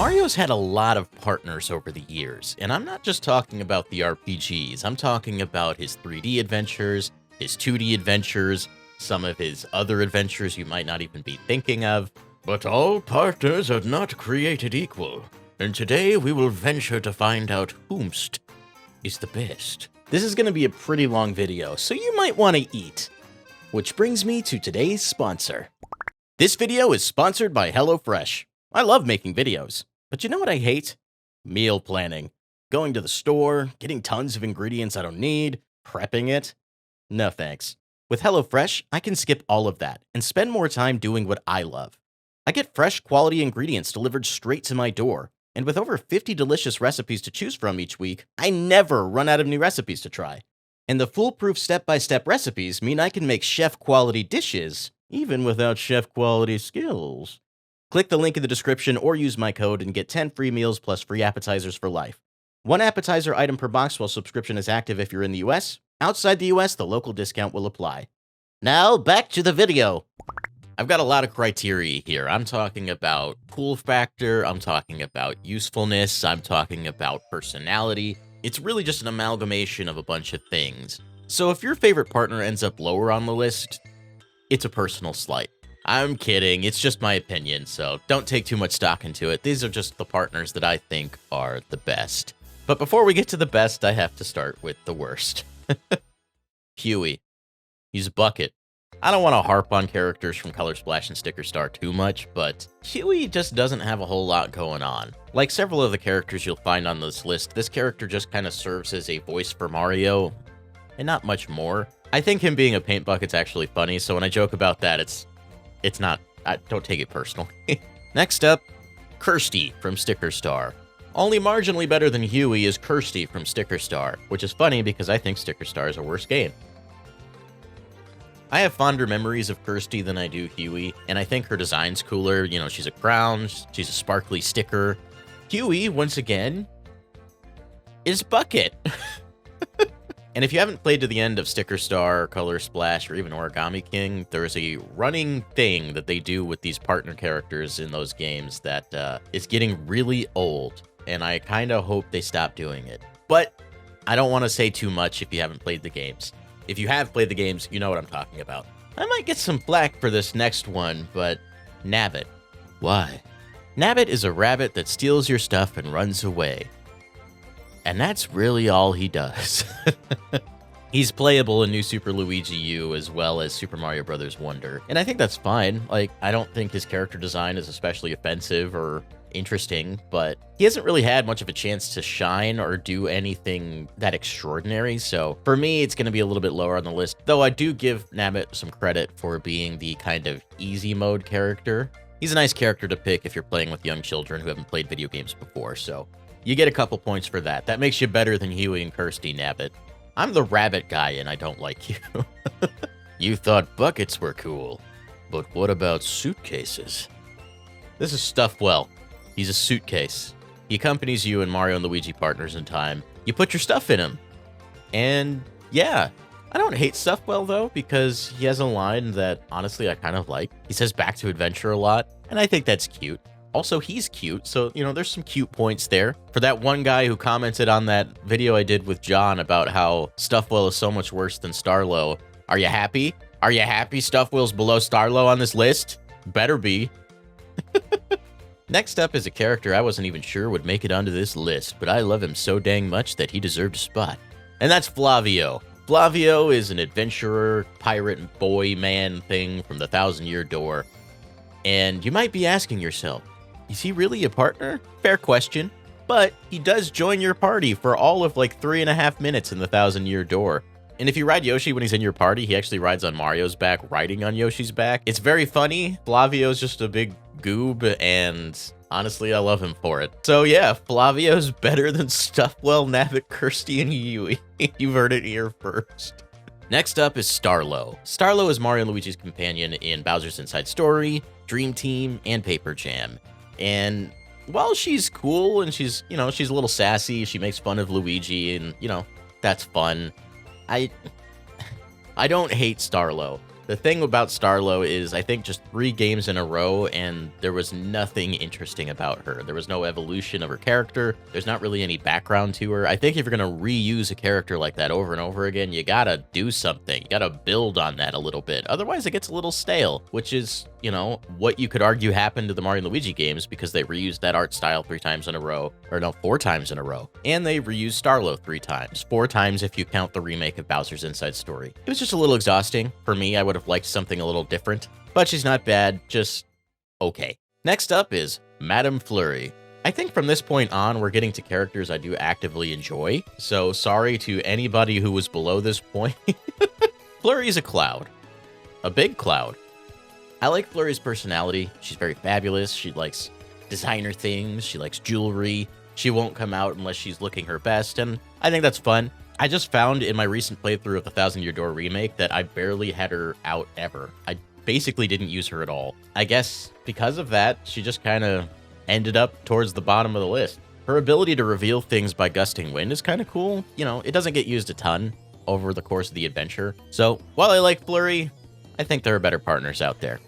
Mario's had a lot of partners over the years, and I'm not just talking about the RPGs, I'm talking about his 3D adventures, his 2D adventures, some of his other adventures you might not even be thinking of. But all partners are not created equal, and today we will venture to find out whomst is the best. This is going to be a pretty long video, so you might want to eat. Which brings me to today's sponsor. This video is sponsored by HelloFresh. I love making videos, but you know what I hate? Meal planning. Going to the store, getting tons of ingredients I don't need, prepping it. No thanks. With HelloFresh, I can skip all of that and spend more time doing what I love. I get fresh, quality ingredients delivered straight to my door, and with over 50 delicious recipes to choose from each week, I never run out of new recipes to try. And the foolproof step-by-step recipes mean I can make chef-quality dishes, even without chef-quality skills. Click the link in the description or use my code and get 10 free meals plus free appetizers for life. One appetizer item per box while subscription is active if you're in the US. Outside the US, the local discount will apply. Now, back to the video. I've got a lot of criteria here. I'm talking about cool factor, I'm talking about usefulness, I'm talking about personality. It's really just an amalgamation of a bunch of things. So if your favorite partner ends up lower on the list, it's a personal slight. I'm kidding, it's just my opinion, so don't take too much stock into it. These are just the partners that I think are the best. But before we get to the best, I have to start with the worst. Huey. He's a bucket. I don't want to harp on characters from Color Splash and Sticker Star too much, but Huey just doesn't have a whole lot going on. Like several of the characters you'll find on this list, this character just kind of serves as a voice for Mario, and not much more. I think him being a paint bucket's actually funny, so when I joke about that, it's not, don't take it personal. Next up, Kirsty from Sticker Star. Only marginally better than Huey is Kirsty from Sticker Star, which is funny because I think Sticker Star is a worse game. I have fonder memories of Kirsty than I do Huey, and I think her design's cooler. You know, she's a crown, she's a sparkly sticker. Huey, once again, is Bucket. And if you haven't played to the end of Sticker Star, Color Splash, or even Origami King, there's a running thing that they do with these partner characters in those games that is getting really old, and I kind of hope they stop doing it. But I don't want to say too much if you haven't played the games. If you have played the games, you know what I'm talking about. I might get some flack for this next one, but Nabbit. Why? Nabbit is a rabbit that steals your stuff and runs away. And that's really all he does. He's playable in New Super Luigi U as well as Super Mario Bros. Wonder, and I think that's fine. Like, I don't think his character design is especially offensive or interesting, but he hasn't really had much of a chance to shine or do anything that extraordinary, so for me, it's going to be a little bit lower on the list, though I do give Nabbit some credit for being the kind of easy mode character. He's a nice character to pick if you're playing with young children who haven't played video games before, so you get a couple points for that. That makes you better than Huey and Kirsty, Nabbit. I'm the rabbit guy, and I don't like you. You thought buckets were cool, but what about suitcases? This is Stuffwell. He's a suitcase. He accompanies you and Mario and Luigi partners in time. You put your stuff in him. And yeah, I don't hate Stuffwell though, because he has a line that honestly I kind of like. He says back to adventure a lot, and I think that's cute. Also, he's cute, so, you know, there's some cute points there. For that one guy who commented on that video I did with John about how Stuffwell is so much worse than Starlow, are you happy? Are you happy Stuffwell's below Starlow on this list? Better be. Next up is a character I wasn't even sure would make it onto this list, but I love him so dang much that he deserved a spot. And that's Flavio. Flavio is an adventurer, pirate, boy, man thing from the Thousand Year Door. And you might be asking yourself, is he really a partner? Fair question. But he does join your party for all of like 3.5 minutes in the Thousand Year Door. And if you ride Yoshi when he's in your party, he actually rides on Mario's back, riding on Yoshi's back. It's very funny. Flavio's just a big goob, and honestly, I love him for it. So yeah, Flavio's better than Stuffwell, Nabbit, Kirsty, and Huey. You've heard it here first. Next up is Starlow. Starlow is Mario and Luigi's companion in Bowser's Inside Story, Dream Team, and Paper Jam. And while she's cool and she's a little sassy, she makes fun of Luigi, and, you know, that's fun. I don't hate Starlow. The thing about Starlo is I think just 3 games in a row and there was nothing interesting about her. There was no evolution of her character. There's not really any background to her. I think if you're going to reuse a character like that over and over again, you gotta do something. You gotta build on that a little bit. Otherwise it gets a little stale, which is, you know, what you could argue happened to the Mario and Luigi games because they reused that art style 3 times in a row, or no, 4 times in a row. And they reused Starlo 3 times. 4 times if you count the remake of Bowser's Inside Story. It was just a little exhausting. For me, I would have liked something a little different, but she's not bad, just okay. Next up is Madame Flurry. I think from this point on, we're getting to characters I do actively enjoy, so sorry to anybody who was below this point. Flurry's a cloud. A big cloud. I like Flurry's personality. She's very fabulous. She likes designer things. She likes jewelry. She won't come out unless she's looking her best, and I think that's fun. I just found in my recent playthrough of the Thousand Year Door remake that I barely had her out ever. I basically didn't use her at all. I guess because of that, she just kind of ended up towards the bottom of the list. Her ability to reveal things by gusting wind is kind of cool. You know, it doesn't get used a ton over the course of the adventure. So while I like Flurry, I think there are better partners out there.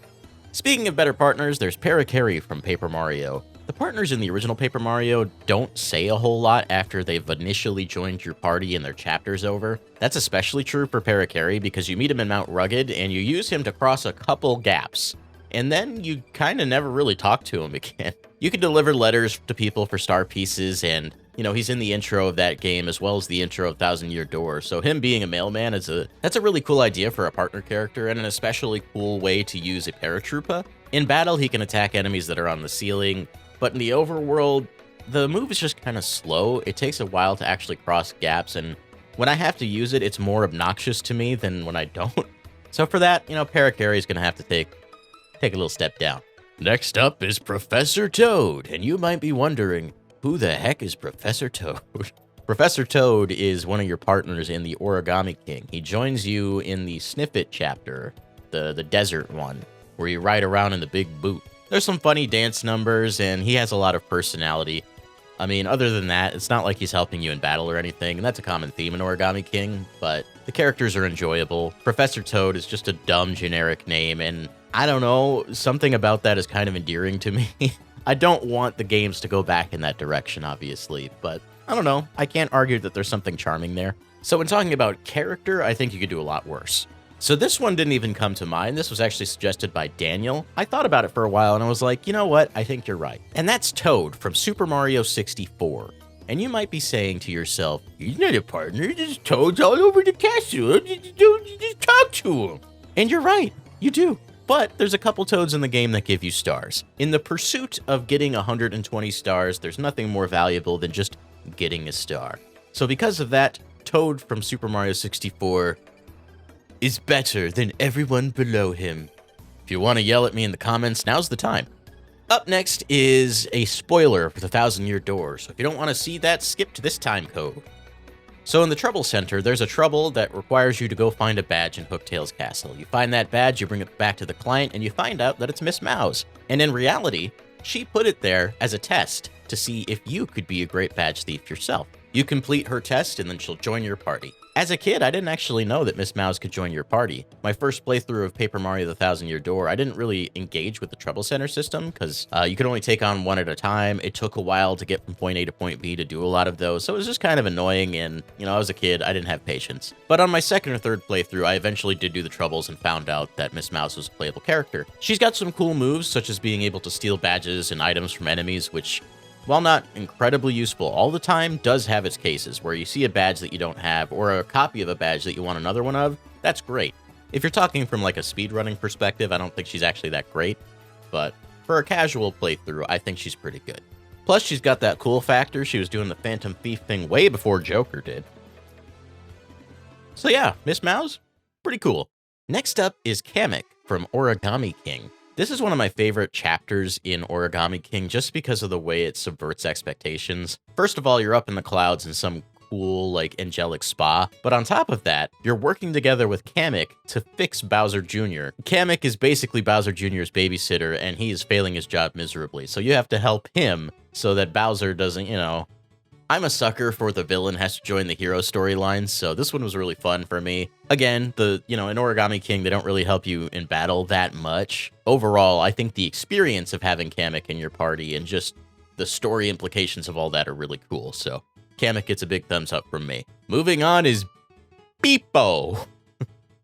Speaking of better partners, there's Parakarry from Paper Mario. The partners in the original Paper Mario don't say a whole lot after they've initially joined your party and their chapter's over. That's especially true for Parakarry because you meet him in Mount Rugged and you use him to cross a couple gaps. And then you kind of never really talk to him again. You can deliver letters to people for star pieces, and, you know, he's in the intro of that game as well as the intro of Thousand Year Door. So him being a mailman that's a really cool idea for a partner character and an especially cool way to use a paratroopa. In battle, he can attack enemies that are on the ceiling, but in the overworld, the move is just kind of slow. It takes a while to actually cross gaps, and when I have to use it, it's more obnoxious to me than when I don't. So for that, you know, Parakarry is going to have to take a little step down. Next up is Professor Toad, and you might be wondering, who the heck is Professor Toad? Professor Toad is one of your partners in the Origami King. He joins you in the Sniffit chapter, the desert one, where you ride around in the big boot. There's some funny dance numbers, and he has a lot of personality. I mean, other than that, it's not like he's helping you in battle or anything, and that's a common theme in Origami King, but the characters are enjoyable. Professor Toad is just a dumb, generic name, and I don't know, something about that is kind of endearing to me. I don't want the games to go back in that direction, obviously, but I don't know. I can't argue that there's something charming there. So when talking about character, I think you could do a lot worse. So this one didn't even come to mind. This was actually suggested by Daniel. I thought about it for a while and I was like, you know what? I think you're right. And that's Toad from Super Mario 64. And you might be saying to yourself, he's not a partner, just Toad's all over the castle. Just talk to him. And you're right, you do. But there's a couple Toads in the game that give you stars. In the pursuit of getting 120 stars, there's nothing more valuable than just getting a star. So because of that, Toad from Super Mario 64 is better than everyone below him. If you want to yell at me in the comments, now's the time. Up next is a spoiler for the Thousand Year Door, so if you don't want to see that, skip to this time code. So in the Trouble Center, there's a trouble that requires you to go find a badge in Hooktail's castle. You find that badge, you bring it back to the client, and you find out that it's Miss Mouse. And in reality, she put it there as a test to see if you could be a great badge thief yourself. You complete her test, and then she'll join your party. As a kid, I didn't actually know that Miss Mouse could join your party. My first playthrough of Paper Mario The Thousand Year Door, I didn't really engage with the Trouble Center system because you could only take on one at a time. It took a while to get from point A to point B to do a lot of those, so it was just kind of annoying, and, you know, I was a kid, I didn't have patience. But on my second or third playthrough, I eventually did do the Troubles and found out that Miss Mouse was a playable character. She's got some cool moves, such as being able to steal badges and items from enemies, which, while not incredibly useful all the time, does have its cases where you see a badge that you don't have or a copy of a badge that you want another one of. That's great. If you're talking from like a speedrunning perspective, I don't think she's actually that great, but for a casual playthrough, I think she's pretty good. Plus, she's got that cool factor. She was doing the Phantom Thief thing way before Joker did. So yeah, Miss Mouse, pretty cool. Next up is Kamek from Origami King. This is one of my favorite chapters in Origami King just because of the way it subverts expectations. First of all, you're up in the clouds in some cool, like, angelic spa, but on top of that, you're working together with Kamek to fix Bowser Jr. Kamek is basically Bowser Jr.'s babysitter, and he is failing his job miserably, so you have to help him so that Bowser doesn't, you know, I'm a sucker for the villain has to join the hero storyline, so this one was really fun for me. Again, in Origami King, they don't really help you in battle that much. Overall, I think the experience of having Kamek in your party and just the story implications of all that are really cool, so Kamek gets a big thumbs up from me. Moving on is Beep-O.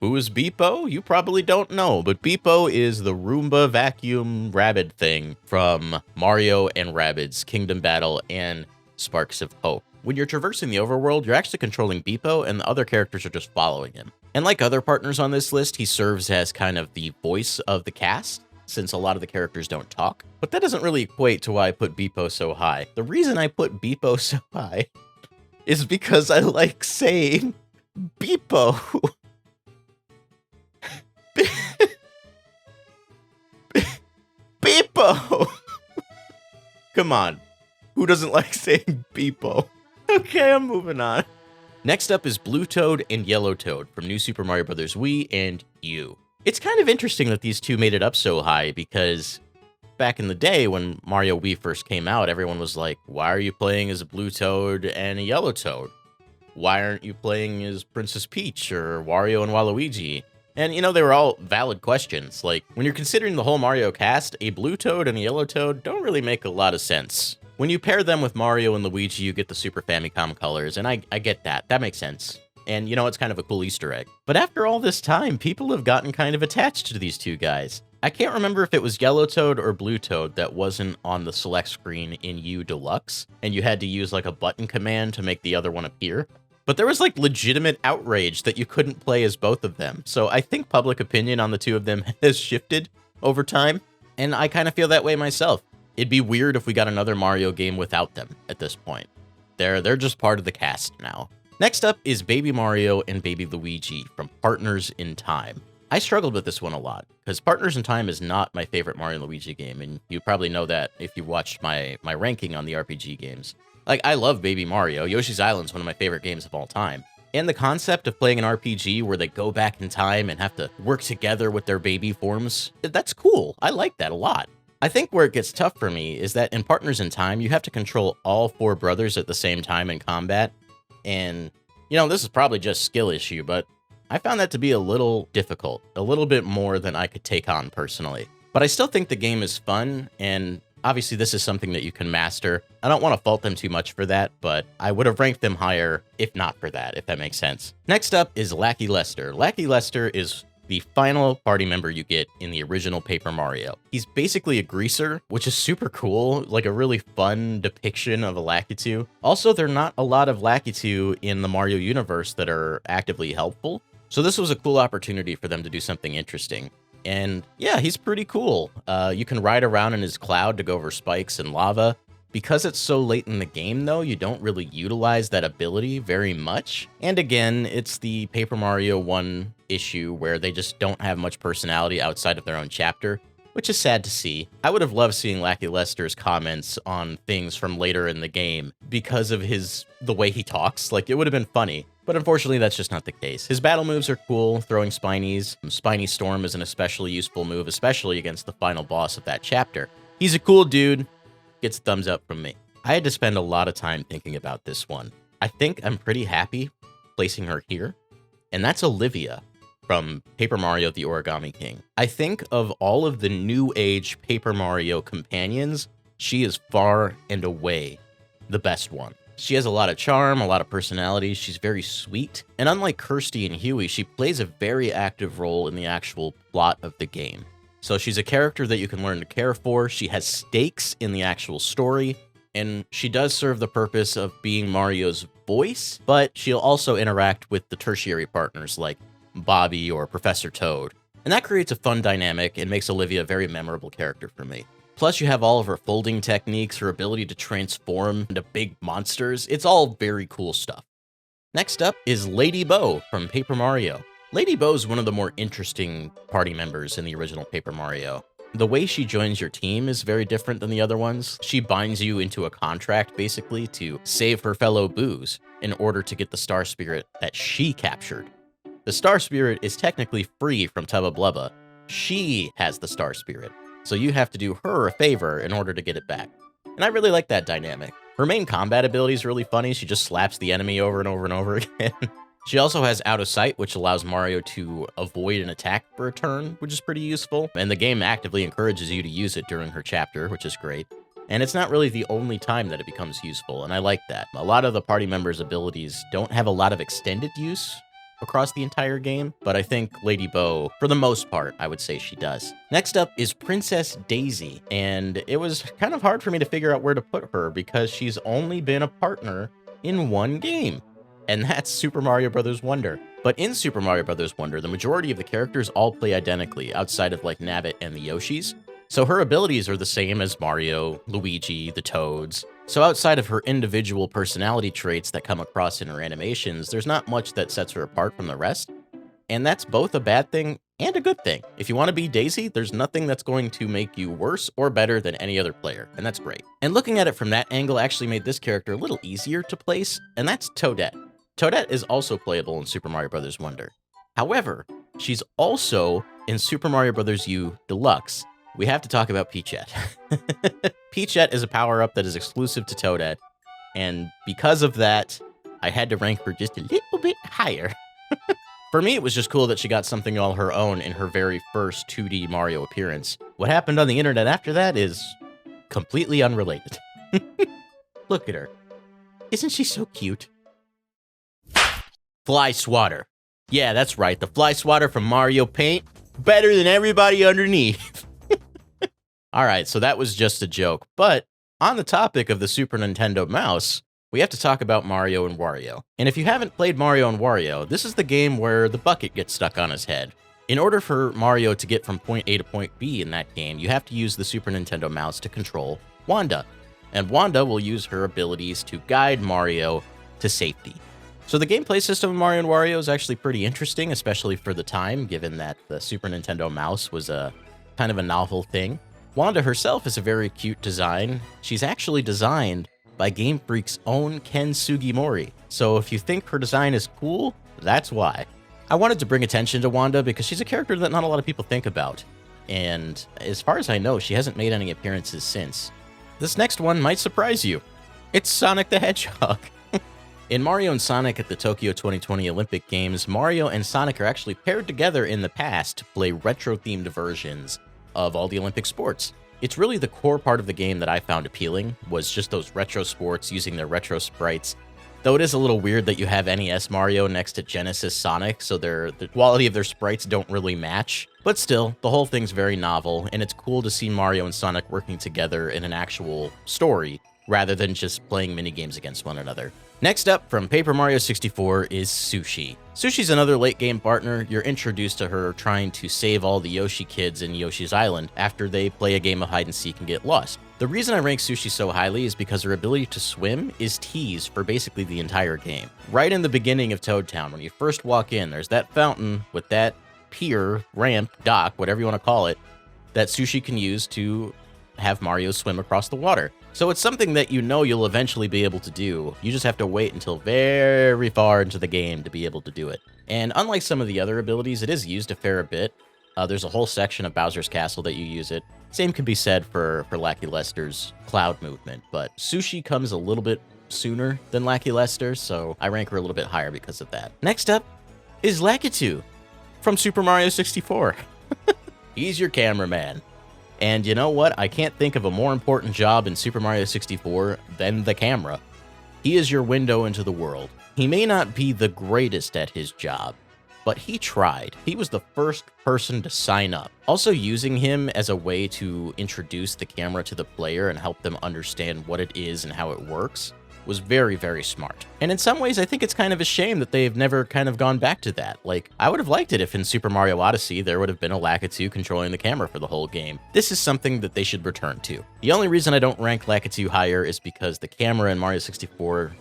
Who is Beep-O? You probably don't know, but Beep-O is the Roomba vacuum rabbit thing from Mario and Rabbids Kingdom Battle and Sparks of Hope. When you're traversing the overworld, you're actually controlling Beep-O, and the other characters are just following him. And like other partners on this list, he serves as kind of the voice of the cast, since a lot of the characters don't talk. But that doesn't really equate to why I put Beep-O so high. The reason I put Beep-O so high is because I like saying Beep-O. Beep-O! Come on. Who doesn't like saying Beep-O? Okay, I'm moving on. Next up is Blue Toad and Yellow Toad from New Super Mario Bros. Wii and U. It's kind of interesting that these two made it up so high because back in the day when Mario Wii first came out, everyone was like, why are you playing as a Blue Toad and a Yellow Toad? Why aren't you playing as Princess Peach or Wario and Waluigi? And, they were all valid questions. Like, when you're considering the whole Mario cast, a Blue Toad and a Yellow Toad don't really make a lot of sense. When you pair them with Mario and Luigi, you get the Super Famicom colors, and I get that. That makes sense. And, it's kind of a cool Easter egg. But after all this time, people have gotten kind of attached to these two guys. I can't remember if it was Yellow Toad or Blue Toad that wasn't on the select screen in U Deluxe, and you had to use, like, a button command to make the other one appear. But there was, like, legitimate outrage that you couldn't play as both of them. So I think public opinion on the two of them has shifted over time, and I kind of feel that way myself. It'd be weird if we got another Mario game without them at this point. They're just part of the cast now. Next up is Baby Mario and Baby Luigi from Partners in Time. I struggled with this one a lot, because Partners in Time is not my favorite Mario and Luigi game, and you probably know that if you watched my ranking on the RPG games. Like, I love Baby Mario. Yoshi's Island's one of my favorite games of all time. And the concept of playing an RPG where they go back in time and have to work together with their baby forms, that's cool. I like that a lot. I think where it gets tough for me is that in Partners in Time, you have to control all four brothers at the same time in combat. And, this is probably just skill issue, but I found that to be a little difficult, a little bit more than I could take on personally. But I still think the game is fun, and obviously this is something that you can master. I don't want to fault them too much for that, but I would have ranked them higher if not for that, if that makes sense. Next up is Lackey Lester. Lackey Lester is the final party member you get in the original Paper Mario. He's basically a greaser, which is super cool, like a really fun depiction of a Lakitu. Also, there are not a lot of Lakitu in the Mario universe that are actively helpful, so this was a cool opportunity for them to do something interesting. And yeah, he's pretty cool. You can ride around in his cloud to go over spikes and lava. Because it's so late in the game, though, you don't really utilize that ability very much. And again, it's the Paper Mario 1 issue where they just don't have much personality outside of their own chapter, which is sad to see. I would have loved seeing Lackey Lester's comments on things from later in the game because of the way he talks. Like, it would have been funny. But unfortunately, that's just not the case. His battle moves are cool, throwing Spinies. Spiny Storm is an especially useful move, especially against the final boss of that chapter. He's a cool dude. Gets a thumbs up from me. I had to spend a lot of time thinking about this one. I think I'm pretty happy placing her here, and that's Olivia from Paper Mario: The Origami King. I think of all of the new age Paper Mario companions, she is far and away the best one. She has a lot of charm, a lot of personality, she's very sweet, and unlike Kirsty and Huey, she plays a very active role in the actual plot of the game. So she's a character that you can learn to care for, she has stakes in the actual story, and she does serve the purpose of being Mario's voice, but she'll also interact with the tertiary partners like Bobby or Professor Toad. And that creates a fun dynamic and makes Olivia a very memorable character for me. Plus, you have all of her folding techniques, her ability to transform into big monsters. It's all very cool stuff. Next up is Lady Bow from Paper Mario. Lady Bow is one of the more interesting party members in the original Paper Mario. The way she joins your team is very different than the other ones. She binds you into a contract, basically, to save her fellow Boos in order to get the Star Spirit that she captured. The Star Spirit is technically free from Tubba Blubba. She has the Star Spirit, so you have to do her a favor in order to get it back. And I really like that dynamic. Her main combat ability is really funny. She just slaps the enemy over and over and over again. She also has Out of Sight, which allows Mario to avoid an attack for a turn, which is pretty useful. And the game actively encourages you to use it during her chapter, which is great. And it's not really the only time that it becomes useful, and I like that. A lot of the party members' abilities don't have a lot of extended use across the entire game, but I think Lady Bow, for the most part, I would say she does. Next up is Princess Daisy, and it was kind of hard for me to figure out where to put her because she's only been a partner in one game, and that's Super Mario Bros. Wonder. But in Super Mario Bros. Wonder, the majority of the characters all play identically, outside of like Nabbit and the Yoshis. So her abilities are the same as Mario, Luigi, the Toads. So outside of her individual personality traits that come across in her animations, there's not much that sets her apart from the rest. And that's both a bad thing and a good thing. If you want to be Daisy, there's nothing that's going to make you worse or better than any other player, and that's great. And looking at it from that angle actually made this character a little easier to place, and that's Toadette. Toadette is also playable in Super Mario Bros. Wonder. However, she's also in Super Mario Bros. U Deluxe. We have to talk about Peachette. Peachette is a power-up that is exclusive to Toadette, and because of that, I had to rank her just a little bit higher. For me, it was just cool that she got something all her own in her very first 2D Mario appearance. What happened on the internet after that is completely unrelated. Look at her. Isn't she so cute? Fly Swatter. Yeah, that's right, the Fly Swatter from Mario Paint. Better than everybody underneath. Alright, so that was just a joke, but on the topic of the Super Nintendo mouse, we have to talk about Mario and Wario. And if you haven't played Mario and Wario, this is the game where the bucket gets stuck on his head. In order for Mario to get from point A to point B in that game, you have to use the Super Nintendo mouse to control Wanda. And Wanda will use her abilities to guide Mario to safety. So the gameplay system of Mario and Wario is actually pretty interesting, especially for the time, given that the Super Nintendo mouse was a kind of a novel thing. Wanda herself is a very cute design. She's actually designed by Game Freak's own Ken Sugimori. So if you think her design is cool, that's why. I wanted to bring attention to Wanda because she's a character that not a lot of people think about. And as far as I know, she hasn't made any appearances since. This next one might surprise you. It's Sonic the Hedgehog. In Mario and Sonic at the Tokyo 2020 Olympic Games, Mario and Sonic are actually paired together in the past to play retro-themed versions of all the Olympic sports. It's really the core part of the game that I found appealing, was just those retro sports using their retro sprites. Though it is a little weird that you have NES Mario next to Genesis Sonic, so the quality of their sprites don't really match. But still, the whole thing's very novel, and it's cool to see Mario and Sonic working together in an actual story, rather than just playing minigames against one another. Next up, from Paper Mario 64, is Sushi. Sushi's another late-game partner. You're introduced to her trying to save all the Yoshi kids in Yoshi's Island after they play a game of hide-and-seek and get lost. The reason I rank Sushi so highly is because her ability to swim is teased for basically the entire game. Right in the beginning of Toad Town, when you first walk in, there's that fountain with that pier, ramp, dock, whatever you want to call it, that Sushi can use to have Mario swim across the water. So it's something that you know you'll eventually be able to do. You just have to wait until very far into the game to be able to do it. And unlike some of the other abilities, it is used a fair bit. There's a whole section of Bowser's Castle that you use it. Same could be said for Lackey Lester's Cloud movement, but Sushi comes a little bit sooner than Lackey Lester, so I rank her a little bit higher because of that. Next up is Lakitu from Super Mario 64. He's your cameraman. And you know what? I can't think of a more important job in Super Mario 64 than the camera. He is your window into the world. He may not be the greatest at his job, but he tried. He was the first person to sign up. Also, using him as a way to introduce the camera to the player and help them understand what it is and how it works was very smart. And in some ways, I think it's kind of a shame that they've never kind of gone back to that. Like, I would have liked it if in Super Mario Odyssey, there would have been a Lakitu controlling the camera for the whole game. This is something that they should return to. The only reason I don't rank Lakitu higher is because the camera in Mario 64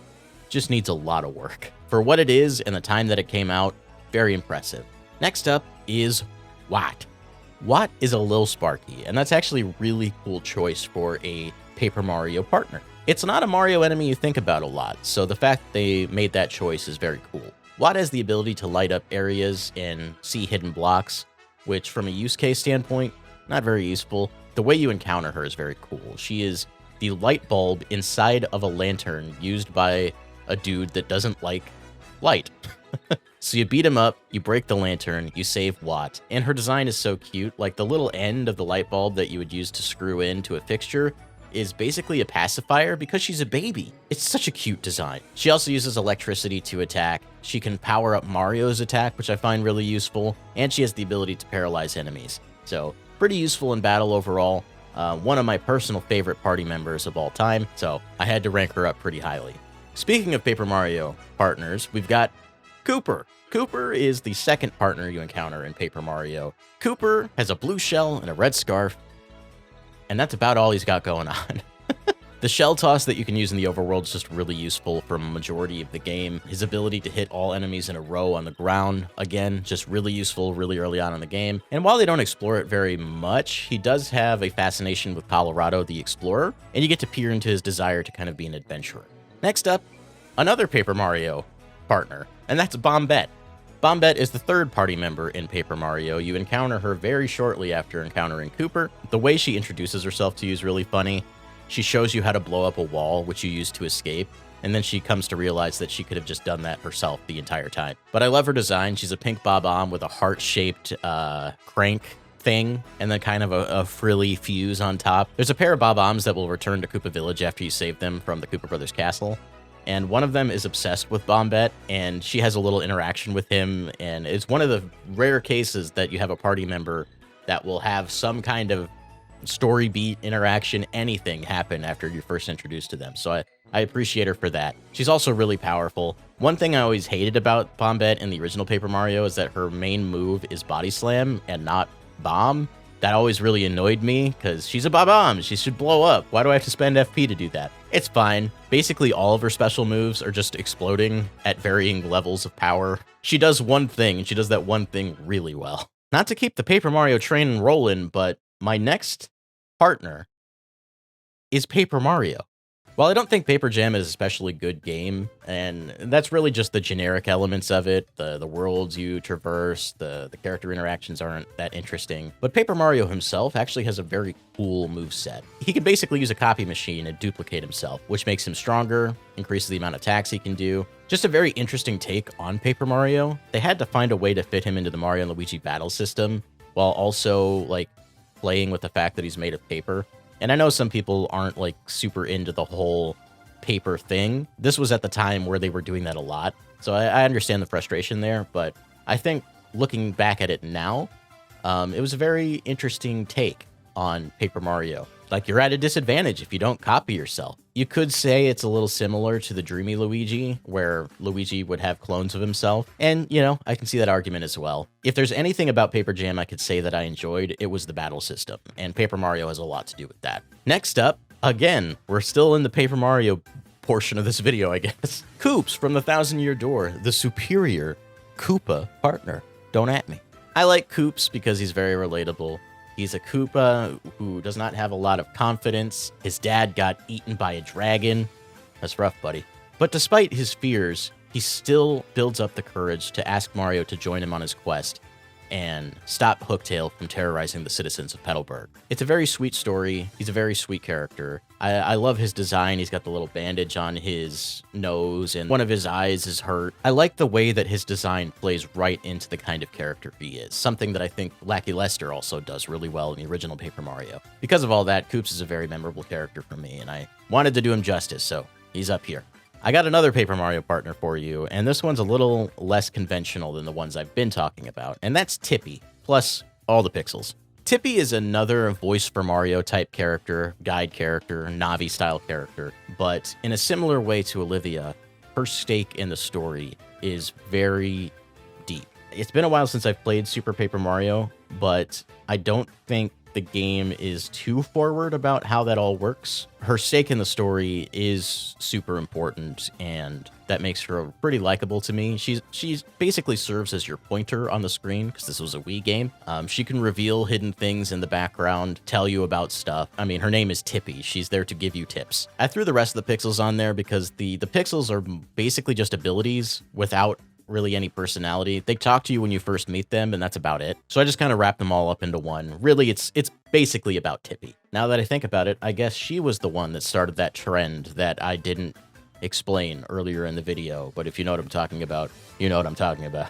just needs a lot of work. For what it is and the time that it came out, very impressive. Next up is Watt. Watt is a Lil Sparky, and that's actually a really cool choice for a Paper Mario partner. It's not a Mario enemy you think about a lot, so the fact they made that choice is very cool. Watt has the ability to light up areas and see hidden blocks, which from a use case standpoint, not very useful. The way you encounter her is very cool. She is the light bulb inside of a lantern used by a dude that doesn't like light. So you beat him up, you break the lantern, you save Watt, and her design is so cute. Like the little end of the light bulb that you would use to screw into a fixture is basically a pacifier because she's a baby. It's such a cute design. She also uses electricity to attack. She can power up Mario's attack, which I find really useful, and she has the ability to paralyze enemies. So pretty useful in battle overall. One of my personal favorite party members of all time, so I had to rank her up pretty highly. Speaking of Paper Mario partners, we've got Kooper. Kooper is the second partner you encounter in Paper Mario. Kooper has a blue shell and a red scarf, and that's about all he's got going on. The shell toss that you can use in the overworld is just really useful for a majority of the game. His ability to hit all enemies in a row on the ground, again, just really useful really early on in the game. And while they don't explore it very much, he does have a fascination with Colorado the Explorer, and you get to peer into his desire to kind of be an adventurer. Next up, another Paper Mario partner, and that's Bombette. Bombette is the third party member in Paper Mario. You encounter her very shortly after encountering Kooper. The way she introduces herself to you is really funny. She shows you how to blow up a wall, which you use to escape, and then she comes to realize that she could have just done that herself the entire time. But I love her design. She's a pink Bob-omb with a heart-shaped crank thing, and then kind of a frilly fuse on top. There's a pair of Bob-ombs that will return to Koopa Village after you save them from the Koopa Brothers castle. And one of them is obsessed with Bombette, and she has a little interaction with him, and it's one of the rare cases that you have a party member that will have some kind of story beat, interaction, anything happen after you're first introduced to them. So I appreciate her for that. She's also really powerful. One thing I always hated about Bombette in the original Paper Mario is that her main move is Body Slam and not Bomb. That always really annoyed me, because she's a Bob-omb. She should blow up. Why do I have to spend FP to do that? It's fine. Basically, all of her special moves are just exploding at varying levels of power. She does one thing, and she does that one thing really well. Not to keep the Paper Mario train rolling, but my next partner is Paper Mario. While I don't think Paper Jam is an especially good game, and that's really just the generic elements of it, the worlds you traverse, the character interactions aren't that interesting, but Paper Mario himself actually has a very cool moveset. He can basically use a copy machine and duplicate himself, which makes him stronger, increases the amount of attacks he can do. Just a very interesting take on Paper Mario. They had to find a way to fit him into the Mario & Luigi battle system, while also, like, playing with the fact that he's made of paper. And I know some people aren't like super into the whole paper thing. This was at the time where they were doing that a lot. So I understand the frustration there, but I think looking back at it now, it was a very interesting take on Paper Mario. Like, you're at a disadvantage if you don't copy yourself. You could say it's a little similar to the Dreamy Luigi, where Luigi would have clones of himself. And, you know, I can see that argument as well. If there's anything about Paper Jam I could say that I enjoyed, it was the battle system. And Paper Mario has a lot to do with that. Next up, again, we're still in the Paper Mario portion of this video, I guess. Koops from the Thousand Year Door, the superior Koopa partner. Don't at me. I like Koops because he's very relatable. He's a Koopa who does not have a lot of confidence. His dad got eaten by a dragon. That's rough, buddy. But despite his fears, he still builds up the courage to ask Mario to join him on his quest and stop Hooktail from terrorizing the citizens of Petalburg. It's a very sweet story. He's a very sweet character. I love his design. He's got the little bandage on his nose, and one of his eyes is hurt. I like the way that his design plays right into the kind of character he is, something that I think Lackey Lester also does really well in the original Paper Mario. Because of all that, Koops is a very memorable character for me, and I wanted to do him justice, so he's up here. I got another Paper Mario partner for you, and this one's a little less conventional than the ones I've been talking about, and that's Tippy, plus all the pixels. Tippy is another voice for Mario type character, guide character, Navi style character, but in a similar way to Olivia, her stake in the story is very deep. It's been a while since I've played Super Paper Mario, but I don't think the game is too forward about how that all works. Her stake in the story is super important, and that makes her pretty likable to me. She's basically serves as your pointer on the screen, because this was a Wii game. She can reveal hidden things in the background, tell you about stuff. I mean, her name is Tippy. She's there to give you tips. I threw the rest of the pixels on there because the pixels are basically just abilities without really any personality. They talk to you when you first meet them, and that's about it. So I just kind of wrap them all up into one. Really, it's basically about Tippy. Now that I think about it, I guess she was the one that started that trend that I didn't explain earlier in the video. But if you know what I'm talking about, you know what I'm talking about.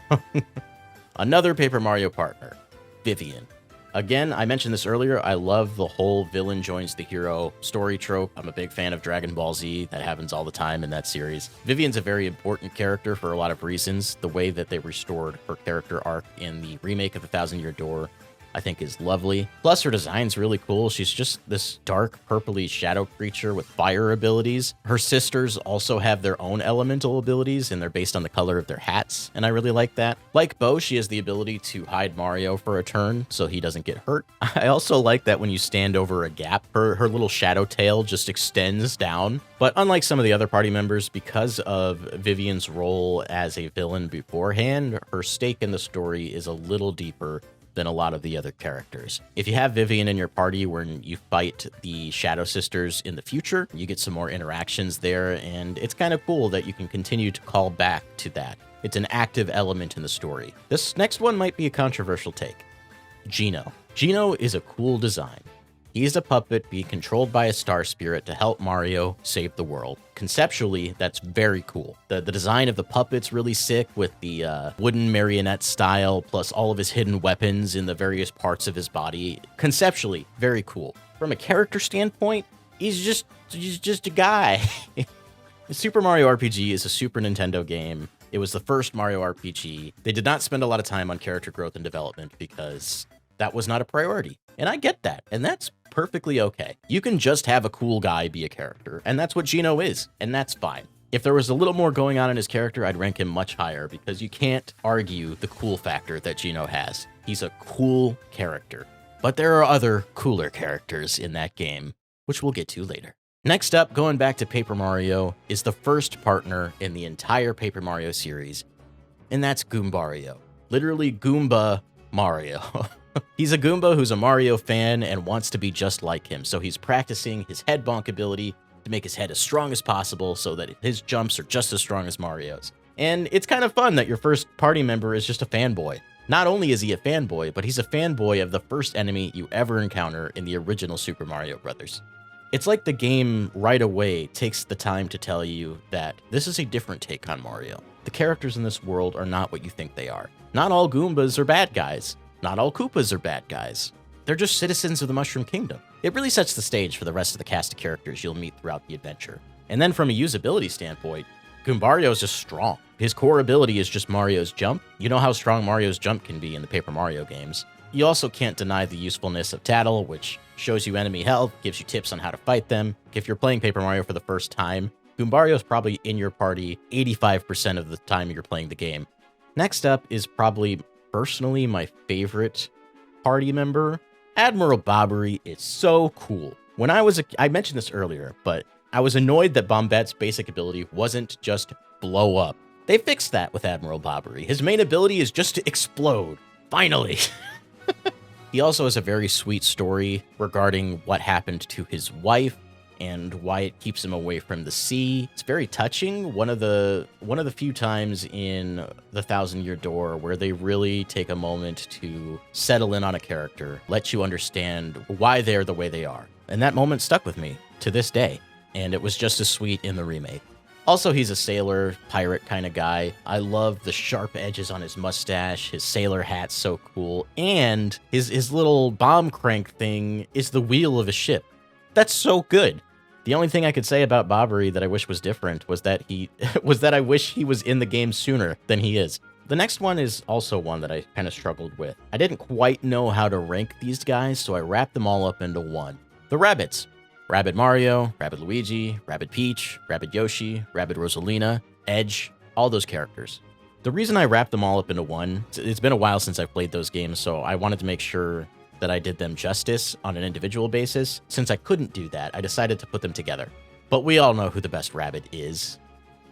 Another Paper Mario partner, Vivian. Again, I mentioned this earlier, I love the whole villain joins the hero story trope. I'm a big fan of Dragon Ball Z. That happens all the time in that series. Vivian's a very important character for a lot of reasons. The way that they restored her character arc in the remake of The Thousand Year Door, I think, is lovely. Plus, her design's really cool. She's just this dark, purpley shadow creature with fire abilities. Her sisters also have their own elemental abilities, and they're based on the color of their hats, and I really like that. Like Bo, she has the ability to hide Mario for a turn so he doesn't get hurt. I also like that when you stand over a gap, her little shadow tail just extends down. But unlike some of the other party members, because of Vivian's role as a villain beforehand, her stake in the story is a little deeper than a lot of the other characters. If you have Vivian in your party when you fight the Shadow Sisters in the future, you get some more interactions there, and it's kind of cool that you can continue to call back to that. It's an active element in the story. This next one might be a controversial take. Geno. Geno is a cool design. He's a puppet being controlled by a star spirit to help Mario save the world. Conceptually, that's very cool. The design of the puppet's really sick with the wooden marionette style, plus all of his hidden weapons in the various parts of his body. Conceptually, very cool. From a character standpoint, he's just a guy. Super Mario RPG is a Super Nintendo game. It was the first Mario RPG. They did not spend a lot of time on character growth and development because that was not a priority. And I get that, and that's perfectly okay. You can just have a cool guy be a character, and that's what Geno is, and that's fine. If there was a little more going on in his character, I'd rank him much higher because you can't argue the cool factor that Geno has. He's a cool character. But there are other cooler characters in that game, which we'll get to later. Next up, going back to Paper Mario, is the first partner in the entire Paper Mario series, and that's Goombario. Literally Goomba Mario. He's a Goomba who's a Mario fan and wants to be just like him, so he's practicing his head bonk ability to make his head as strong as possible so that his jumps are just as strong as Mario's. And it's kind of fun that your first party member is just a fanboy. Not only is he a fanboy, but he's a fanboy of the first enemy you ever encounter in the original Super Mario Bros. It's like the game right away takes the time to tell you that this is a different take on Mario. The characters in this world are not what you think they are. Not all Goombas are bad guys. Not all Koopas are bad guys. They're just citizens of the Mushroom Kingdom. It really sets the stage for the rest of the cast of characters you'll meet throughout the adventure. And then from a usability standpoint, Goombario is just strong. His core ability is just Mario's jump. You know how strong Mario's jump can be in the Paper Mario games. You also can't deny the usefulness of Tattle, which shows you enemy health, gives you tips on how to fight them. If you're playing Paper Mario for the first time, Goombario is probably in your party 85% of the time you're playing the game. Next up is probably personally my favorite party member. Admiral Bobbery is so cool. When I mentioned this earlier, but I was annoyed that Bombette's basic ability wasn't just blow up. They fixed that with Admiral Bobbery. His main ability is just to explode. Finally. He also has a very sweet story regarding what happened to his wife and why it keeps him away from the sea. It's very touching. One of the few times in The Thousand Year Door where they really take a moment to settle in on a character, let you understand why they're the way they are. And that moment stuck with me to this day, and it was just as sweet in the remake. Also, he's a sailor, pirate kind of guy. I love the sharp edges on his mustache, his sailor hat's so cool, and his little bomb crank thing is the wheel of a ship. That's so good. The only thing I could say about Bobbery that I wish was different was that I wish he was in the game sooner than he is. The next one is also one that I kind of struggled with. I didn't quite know how to rank these guys, so I wrapped them all up into one. The Rabbids. Rabbid Mario, Rabbid Luigi, Rabbid Peach, Rabbid Yoshi, Rabbid Rosalina, Edge, all those characters. The reason I wrapped them all up into one, it's been a while since I've played those games, so I wanted to make sure that I did them justice on an individual basis. Since I couldn't do that, I decided to put them together. But we all know who the best Rabbid is.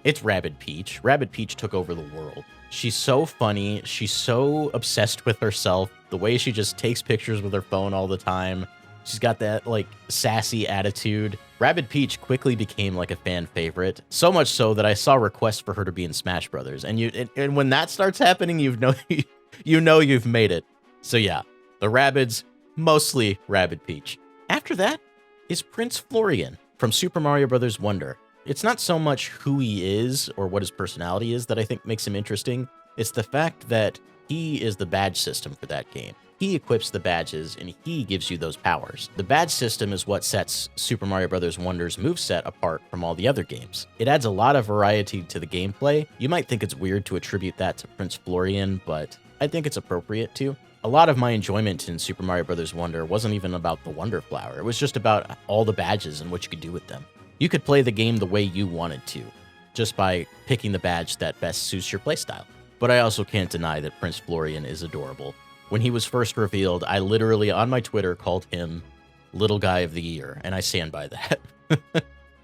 It's Rabbid Peach. Rabbid Peach took over the world. She's so funny. She's so obsessed with herself. The way she just takes pictures with her phone all the time. She's got that, like, sassy attitude. Rabbid Peach quickly became, like, a fan favorite. So much so that I saw requests for her to be in Smash Brothers. And when that starts happening, you know you've made it. So yeah, the Rabbids, mostly Rabbid Peach. After that is Prince Florian from Super Mario Bros. Wonder. It's not so much who he is or what his personality is that I think makes him interesting. It's the fact that he is the badge system for that game. He equips the badges, and he gives you those powers. The badge system is what sets Super Mario Bros. Wonder's moveset apart from all the other games. It adds a lot of variety to the gameplay. You might think it's weird to attribute that to Prince Florian, but I think it's appropriate to. A lot of my enjoyment in Super Mario Bros. Wonder wasn't even about the Wonder Flower. It was just about all the badges and what you could do with them. You could play the game the way you wanted to, just by picking the badge that best suits your playstyle. But I also can't deny that Prince Florian is adorable. When he was first revealed, I literally, on my Twitter, called him Little Guy of the Year, and I stand by that.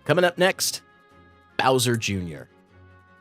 Coming up next, Bowser Jr.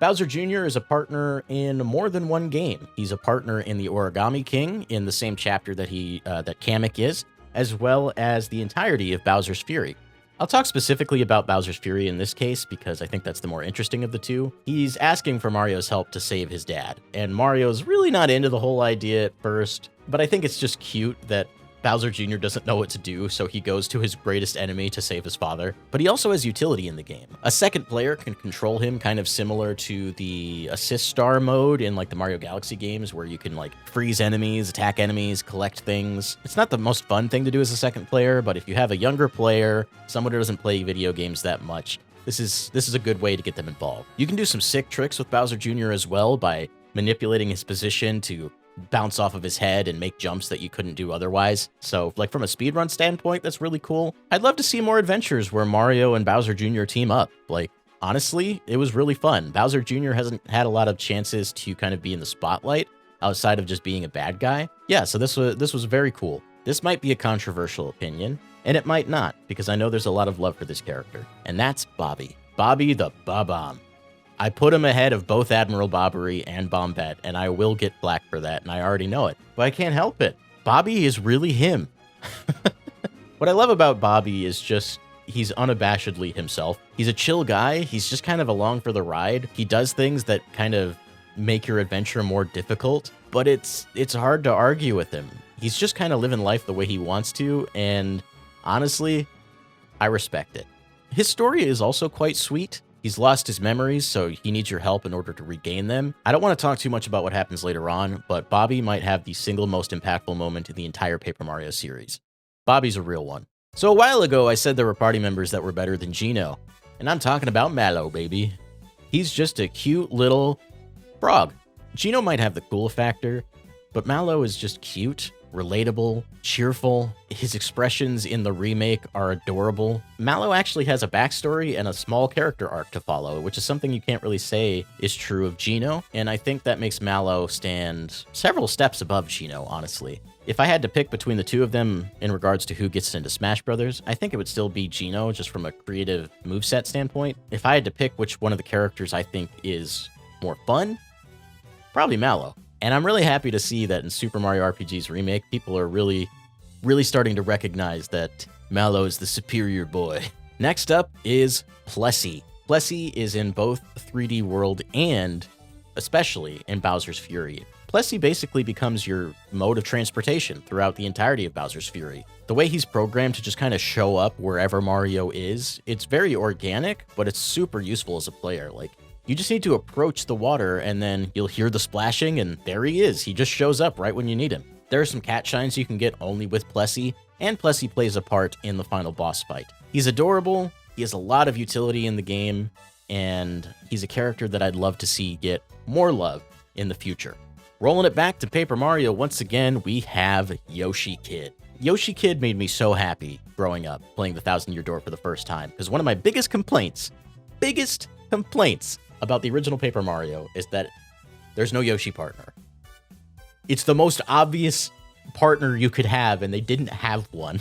Bowser Jr. is a partner in more than one game. He's a partner in the Origami King, in the same chapter that Kamek is, as well as the entirety of Bowser's Fury. I'll talk specifically about Bowser's Fury in this case because I think that's the more interesting of the two. He's asking for Mario's help to save his dad, and Mario's really not into the whole idea at first, but I think it's just cute that Bowser Jr. doesn't know what to do, so he goes to his greatest enemy to save his father. But he also has utility in the game. A second player can control him, kind of similar to the Assist Star mode in like the Mario Galaxy games, where you can like freeze enemies, attack enemies, collect things. It's not the most fun thing to do as a second player, but if you have a younger player, someone who doesn't play video games that much, this is a good way to get them involved. You can do some sick tricks with Bowser Jr. as well by manipulating his position to bounce off of his head and make jumps that you couldn't do otherwise. So, like, from a speedrun standpoint, that's really cool. I'd love to see more adventures where Mario and Bowser Jr. team up. Like, honestly, it was really fun. Bowser Jr. hasn't had a lot of chances to kind of be in the spotlight outside of just being a bad guy. Yeah, so this was very cool. This might be a controversial opinion, and it might not, because I know there's a lot of love for this character, and that's Bobby. Bobby the Bob-omb. I put him ahead of both Admiral Bobbery and Bombette, and I will get flack for that, and I already know it. But I can't help it. Bobby is really him. What I love about Bobby is just he's unabashedly himself. He's a chill guy. He's just kind of along for the ride. He does things that kind of make your adventure more difficult, but it's hard to argue with him. He's just kind of living life the way he wants to, and honestly, I respect it. His story is also quite sweet. He's lost his memories, so he needs your help in order to regain them. I don't want to talk too much about what happens later on, but Bobby might have the single most impactful moment in the entire Paper Mario series. Bobby's a real one. So a while ago, I said there were party members that were better than Geno, and I'm talking about Mallow, baby. He's just a cute little frog. Geno might have the cool factor, but Mallow is just cute, relatable, cheerful. His expressions in the remake are adorable. Mallow actually has a backstory and a small character arc to follow, which is something you can't really say is true of Geno, and I think that makes Mallow stand several steps above Geno, honestly. If I had to pick between the two of them in regards to who gets into Smash Brothers, I think it would still be Geno, just from a creative moveset standpoint. If I had to pick which one of the characters I think is more fun, probably Mallow. And I'm really happy to see that in Super Mario RPG's remake, people are really starting to recognize that Mallow is the superior boy. Next up is Plessie. Plessie is in both 3D World and especially in Bowser's Fury. Plessie basically becomes your mode of transportation throughout the entirety of Bowser's Fury. The way he's programmed to just kind of show up wherever Mario is, it's very organic, but it's super useful as a player. Like, you just need to approach the water, and then you'll hear the splashing, and there he is. He just shows up right when you need him. There are some cat shines you can get only with Plessie, and Plessie plays a part in the final boss fight. He's adorable, he has a lot of utility in the game, and he's a character that I'd love to see get more love in the future. Rolling it back to Paper Mario once again, we have Yoshi Kid. Yoshi Kid made me so happy growing up, playing the Thousand Year Door for the first time, because one of my biggest complaints about the original Paper Mario is that there's no Yoshi partner. It's the most obvious partner you could have, and they didn't have one.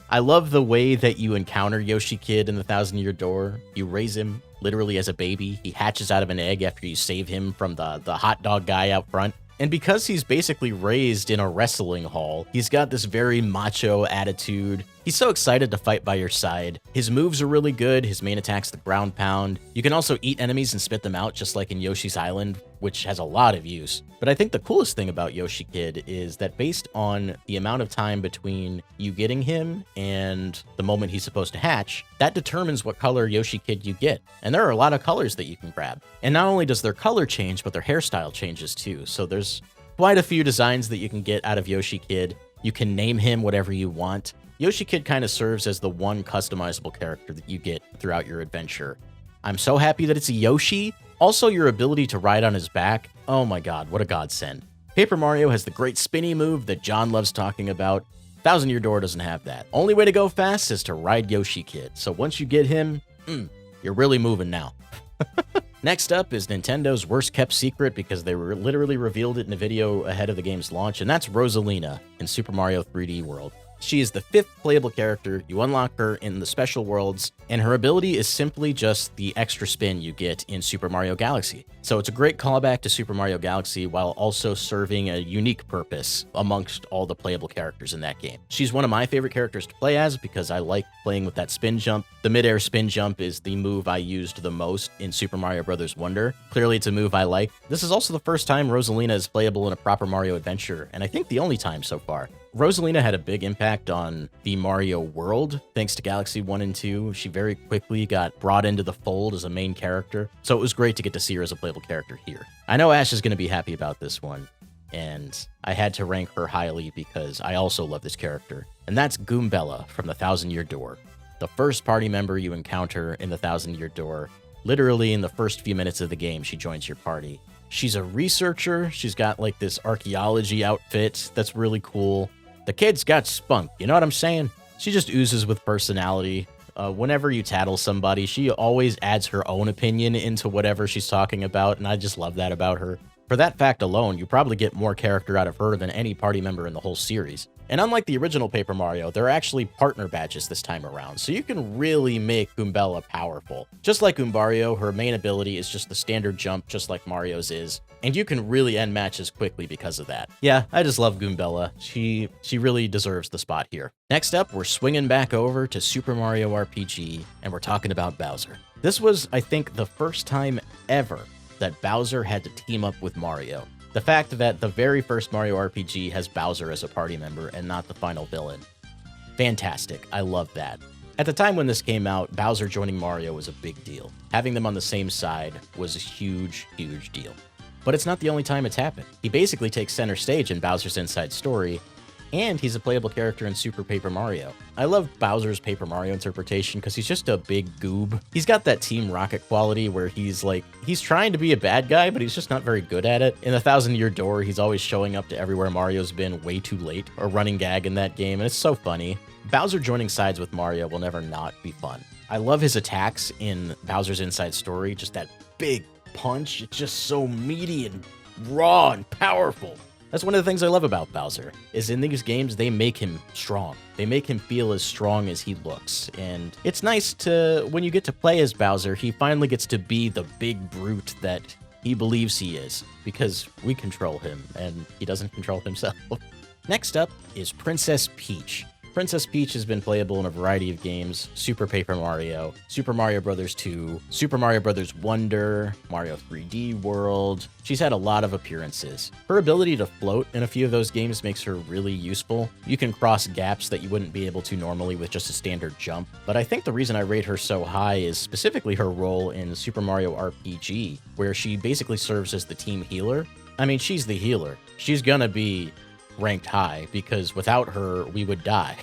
I love the way that you encounter Yoshi Kid in the Thousand Year Door. You raise him literally as a baby. He hatches out of an egg after you save him from the hot dog guy out front. And because he's basically raised in a wrestling hall, he's got this very macho attitude. He's so excited to fight by your side. His moves are really good. His main attack's the ground pound. You can also eat enemies and spit them out, just like in Yoshi's Island, which has a lot of use. But I think the coolest thing about Yoshi Kid is that based on the amount of time between you getting him and the moment he's supposed to hatch, that determines what color Yoshi Kid you get. And there are a lot of colors that you can grab. And not only does their color change, but their hairstyle changes too. So there's quite a few designs that you can get out of Yoshi Kid. You can name him whatever you want. Yoshi Kid kind of serves as the one customizable character that you get throughout your adventure. I'm so happy that it's a Yoshi. Also, your ability to ride on his back. Oh my god, what a godsend. Paper Mario has the great spinny move that John loves talking about. Thousand Year Door doesn't have that. Only way to go fast is to ride Yoshi Kid. So once you get him, you're really moving now. Next up is Nintendo's worst kept secret because they literally revealed it in a video ahead of the game's launch, and that's Rosalina in Super Mario 3D World. She is the 5th playable character. You unlock her in the special worlds, and her ability is simply just the extra spin you get in Super Mario Galaxy. So it's a great callback to Super Mario Galaxy while also serving a unique purpose amongst all the playable characters in that game. She's one of my favorite characters to play as because I like playing with that spin jump. The midair spin jump is the move I used the most in Super Mario Bros. Wonder. Clearly it's a move I like. This is also the first time Rosalina is playable in a proper Mario adventure, and I think the only time so far. Rosalina had a big impact on the Mario world. Thanks to Galaxy 1 and 2, she very quickly got brought into the fold as a main character, so it was great to get to see her as a playable character here. I know Ash is going to be happy about this one, and I had to rank her highly because I also love this character, and that's Goombella from the Thousand Year Door. The first party member you encounter in the Thousand Year Door. Literally in the first few minutes of the game, she joins your party. She's a researcher. She's got like this archaeology outfit that's really cool. The kid's got spunk, you know what I'm saying? She just oozes with personality. Whenever you tattle somebody, she always adds her own opinion into whatever she's talking about, and I just love that about her. For that fact alone, you probably get more character out of her than any party member in the whole series. And unlike the original Paper Mario, there are actually partner badges this time around, so you can really make Goombella powerful. Just like Goombario, her main ability is just the standard jump, just like Mario's is, and you can really end matches quickly because of that. Yeah, I just love Goombella. She really deserves the spot here. Next up, we're swinging back over to Super Mario RPG, and we're talking about Bowser. This was, I think, the first time ever that Bowser had to team up with Mario. The fact that the very first Mario RPG has Bowser as a party member and not the final villain. Fantastic. I love that. At the time when this came out, Bowser joining Mario was a big deal. Having them on the same side was a huge, huge deal. But it's not the only time it's happened. He basically takes center stage in Bowser's Inside Story, and he's a playable character in Super Paper Mario. I love Bowser's Paper Mario interpretation because he's just a big goob. He's got that Team Rocket quality where he's trying to be a bad guy, but he's just not very good at it. In the Thousand Year Door, he's always showing up to everywhere Mario's been way too late, a running gag in that game, and it's so funny. Bowser joining sides with Mario will never not be fun. I love his attacks in Bowser's Inside Story, just that big punch. It's just so meaty and raw and powerful. That's one of the things I love about Bowser, is in these games, they make him strong. They make him feel as strong as he looks. And it's nice to, when you get to play as Bowser, he finally gets to be the big brute that he believes he is, because we control him, and he doesn't control himself. Next up is Princess Peach. Princess Peach has been playable in a variety of games: Super Paper Mario, Super Mario Bros. 2, Super Mario Bros. Wonder, Mario 3D World. She's had a lot of appearances. Her ability to float in a few of those games makes her really useful. You can cross gaps that you wouldn't be able to normally with just a standard jump. But I think the reason I rate her so high is specifically her role in Super Mario RPG, where she basically serves as the team healer. I mean, she's the healer. She's gonna be ranked high because without her we would die.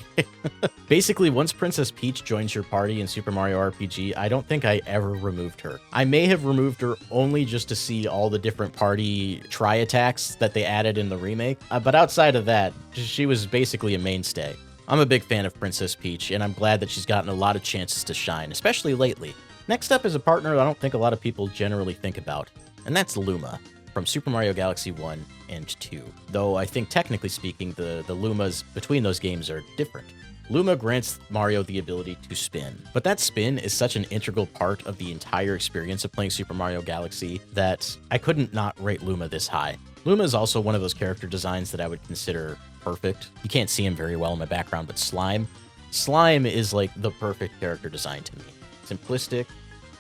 Basically, once Princess Peach joins your party in Super Mario RPG, I don't think I ever removed her. I may have removed her only just to see all the different party tri-attacks that they added in the remake, but outside of that, she was basically a mainstay. I'm a big fan of Princess Peach, and I'm glad that she's gotten a lot of chances to shine, especially lately. Next up is a partner I don't think a lot of people generally think about, and that's Luma from Super Mario Galaxy 1 and 2. Though I think technically speaking, the Lumas between those games are different. Luma grants Mario the ability to spin, but that spin is such an integral part of the entire experience of playing Super Mario Galaxy that I couldn't not rate Luma this high. Luma is also one of those character designs that I would consider perfect. You can't see him very well in my background, but Slime. Slime is like the perfect character design to me. Simplistic,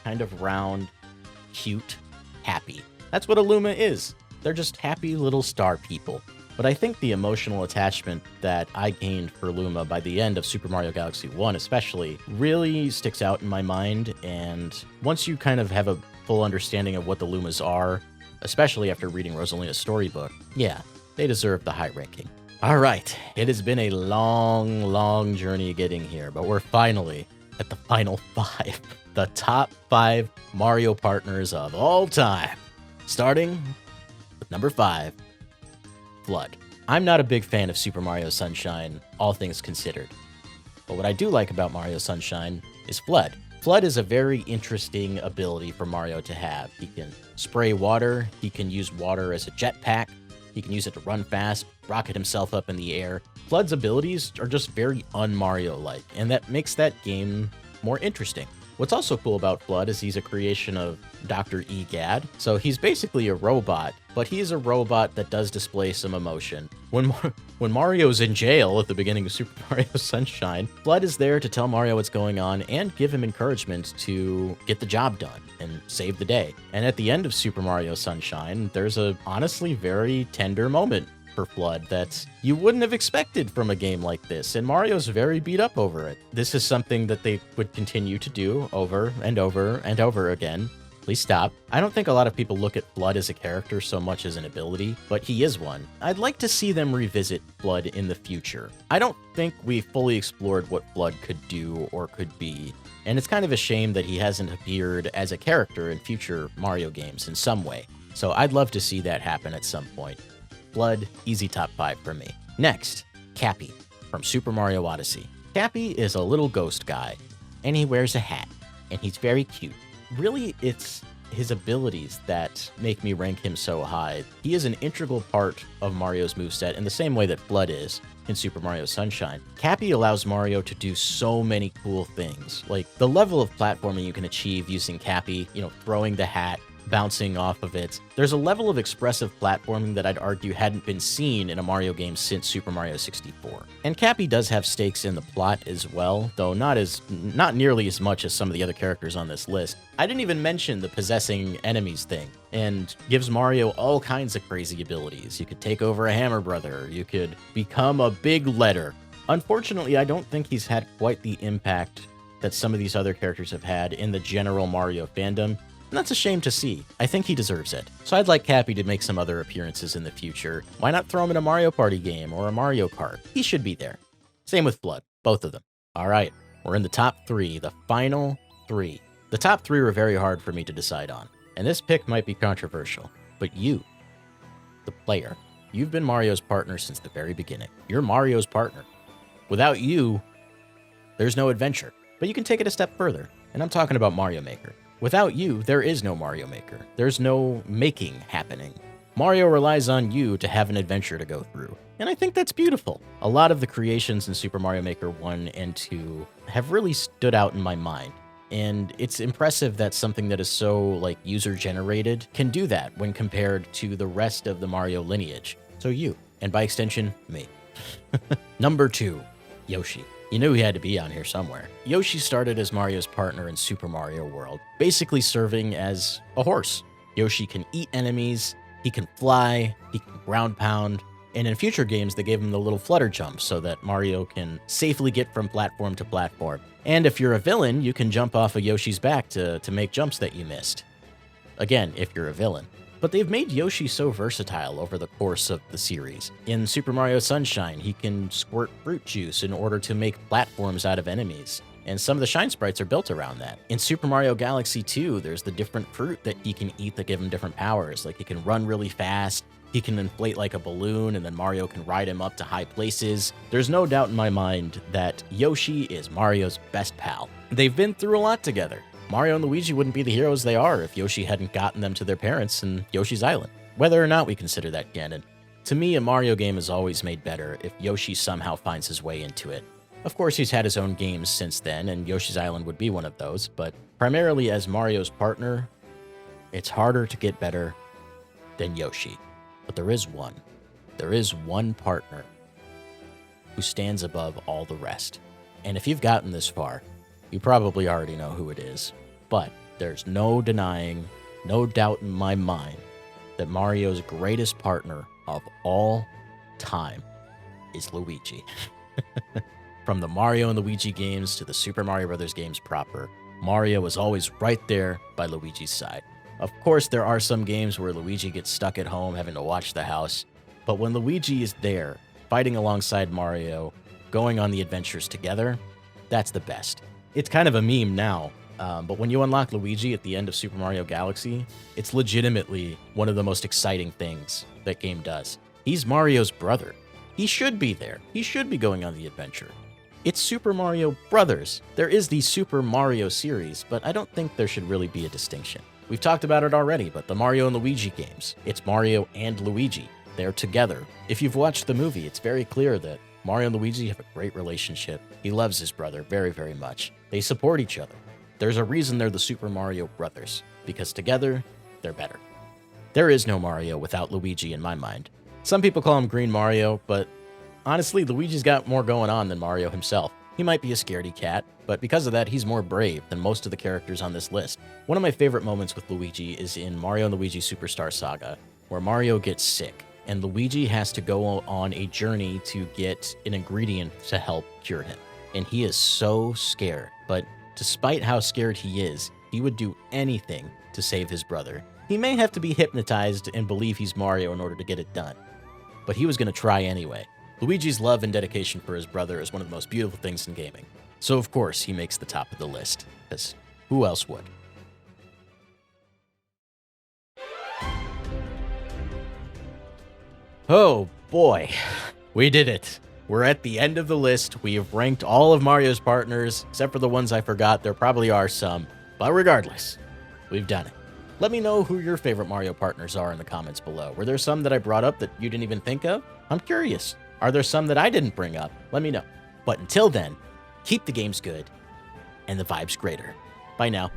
kind of round, cute, happy. That's what a Luma is. They're just happy little star people. But I think the emotional attachment that I gained for Luma by the end of Super Mario Galaxy 1 especially really sticks out in my mind, and once you kind of have a full understanding of what the Lumas are, especially after reading Rosalina's storybook, yeah, they deserve the high ranking. All right, it has been a long journey getting here, but we're finally at the final 5, the top 5 Mario partners of all time. Starting with number 5, Flood. I'm not a big fan of Super Mario Sunshine, all things considered. But what I do like about Mario Sunshine is Flood. Flood is a very interesting ability for Mario to have. He can spray water, he can use water as a jetpack, he can use it to run fast, rocket himself up in the air. Flood's abilities are just very un-Mario-like, and that makes that game more interesting. What's also cool about Flood is he's a creation of Dr. Egad, so he's basically a robot, but he's a robot that does display some emotion. When Mario's in jail at the beginning of Super Mario Sunshine, Flood is there to tell Mario what's going on and give him encouragement to get the job done and save the day. And at the end of Super Mario Sunshine, there's a honestly very tender moment for Flood that you wouldn't have expected from a game like this, and Mario's very beat up over it. This is something that they would continue to do over and over and over again. Please stop. I don't think a lot of people look at Flood as a character so much as an ability, but he is one. I'd like to see them revisit Flood in the future. I don't think we fully explored what Flood could do or could be, and it's kind of a shame that he hasn't appeared as a character in future Mario games in some way. So I'd love to see that happen at some point. Flood, easy top 5 for me. Next, Cappy from Super Mario Odyssey. Cappy is a little ghost guy, and he wears a hat, and he's very cute. Really, it's his abilities that make me rank him so high. He is an integral part of Mario's moveset in the same way that Flood is in Super Mario Sunshine. Cappy allows Mario to do so many cool things, like the level of platforming you can achieve using Cappy, throwing the hat, bouncing off of it. There's a level of expressive platforming that I'd argue hadn't been seen in a Mario game since Super Mario 64. And Cappy does have stakes in the plot as well, though not nearly as much as some of the other characters on this list. I didn't even mention the possessing enemies thing, and gives Mario all kinds of crazy abilities. You could take over a Hammer Brother, you could become a big letter. Unfortunately, I don't think he's had quite the impact that some of these other characters have had in the general Mario fandom. And that's a shame to see. I think he deserves it. So I'd like Cappy to make some other appearances in the future. Why not throw him in a Mario Party game or a Mario Kart? He should be there. Same with Flood, both of them. All right, we're in the top 3, the final 3. The top 3 were very hard for me to decide on, and this pick might be controversial, but you, the player, you've been Mario's partner since the very beginning. You're Mario's partner. Without you, there's no adventure. But you can take it a step further, and I'm talking about Mario Maker. Without you, there is no Mario Maker. There's no making happening. Mario relies on you to have an adventure to go through. And I think that's beautiful. A lot of the creations in Super Mario Maker 1 and 2 have really stood out in my mind. And it's impressive that something that is so, user-generated can do that when compared to the rest of the Mario lineage. So you, and by extension, me. Number 2, Yoshi. You knew he had to be on here somewhere. Yoshi started as Mario's partner in Super Mario World, basically serving as a horse. Yoshi can eat enemies, he can fly, he can ground pound, and in future games they gave him the little flutter jump so that Mario can safely get from platform to platform. And if you're a villain, you can jump off of Yoshi's back to make jumps that you missed. Again, if you're a villain. But they've made Yoshi so versatile over the course of the series. In Super Mario Sunshine, he can squirt fruit juice in order to make platforms out of enemies, and some of the Shine Sprites are built around that. In Super Mario Galaxy 2, there's the different fruit that he can eat that give him different powers, like he can run really fast, he can inflate like a balloon, and then Mario can ride him up to high places. There's no doubt in my mind that Yoshi is Mario's best pal. They've been through a lot together. Mario and Luigi wouldn't be the heroes they are if Yoshi hadn't gotten them to their parents in Yoshi's Island. Whether or not we consider that canon, to me a Mario game is always made better if Yoshi somehow finds his way into it. Of course, he's had his own games since then, and Yoshi's Island would be one of those, but primarily as Mario's partner, it's harder to get better than Yoshi. But there is one. There is one partner who stands above all the rest. And if you've gotten this far, you probably already know who it is. But there's no denying, no doubt in my mind, that Mario's greatest partner of all time is Luigi. From the Mario and Luigi games to the Super Mario Bros. Games proper, Mario is always right there by Luigi's side. Of course, there are some games where Luigi gets stuck at home having to watch the house, but when Luigi is there, fighting alongside Mario, going on the adventures together, that's the best. It's kind of a meme now, but when you unlock Luigi at the end of Super Mario Galaxy, it's legitimately one of the most exciting things that game does. He's Mario's brother. He should be there. He should be going on the adventure. It's Super Mario Brothers. There is the Super Mario series, but I don't think there should really be a distinction. We've talked about it already, but the Mario and Luigi games, it's Mario and Luigi. They're together. If you've watched the movie, it's very clear that Mario and Luigi have a great relationship. He loves his brother very, very much. They support each other. There's a reason they're the Super Mario Brothers, because together, they're better. There is no Mario without Luigi in my mind. Some people call him Green Mario, but honestly, Luigi's got more going on than Mario himself. He might be a scaredy cat, but because of that, he's more brave than most of the characters on this list. One of my favorite moments with Luigi is in Mario & Luigi Superstar Saga, where Mario gets sick, and Luigi has to go on a journey to get an ingredient to help cure him. And he is so scared, but despite how scared he is, he would do anything to save his brother. He may have to be hypnotized and believe he's Mario in order to get it done, but he was going to try anyway. Luigi's love and dedication for his brother is one of the most beautiful things in gaming. So of course he makes the top of the list, because who else would? Oh boy, we did it. We're at the end of the list. We have ranked all of Mario's partners, except for the ones I forgot. There probably are some, but regardless, we've done it. Let me know who your favorite Mario partners are in the comments below. Were there some that I brought up that you didn't even think of? I'm curious. Are there some that I didn't bring up? Let me know. But until then, keep the games good and the vibes greater. Bye now.